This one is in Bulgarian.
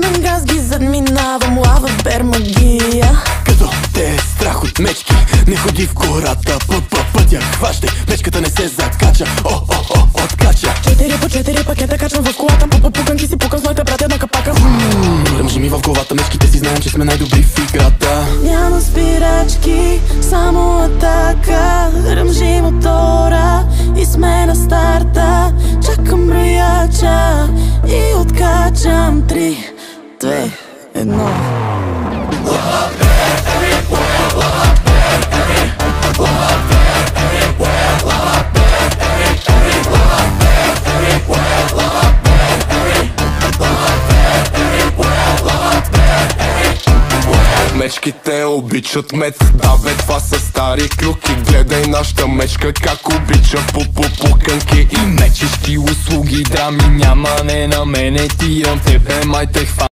Пъхнам газ, ги задминавам, лава бермагия. Като те е страх от мечки, не ходи в гората, пътя хващай, мечката не се закача, откача. 4 по 4 пакета качвам в колата, пуканки си пукам с моите братя на капака. Ръмжи ми в главата, мечките си знаем, че сме най-добри в играта. Няма спирачки, само атака. Ръмжи мотора и сме на старта. Чакам брояча и откачам 3, 2, 1. Мечките обичат мед, да бе, това са стари клюки. Гледай нашата мечка как обича пуканки и мечешки услуги. Драми няма, не на мене, ти имам тебе, май те хвана.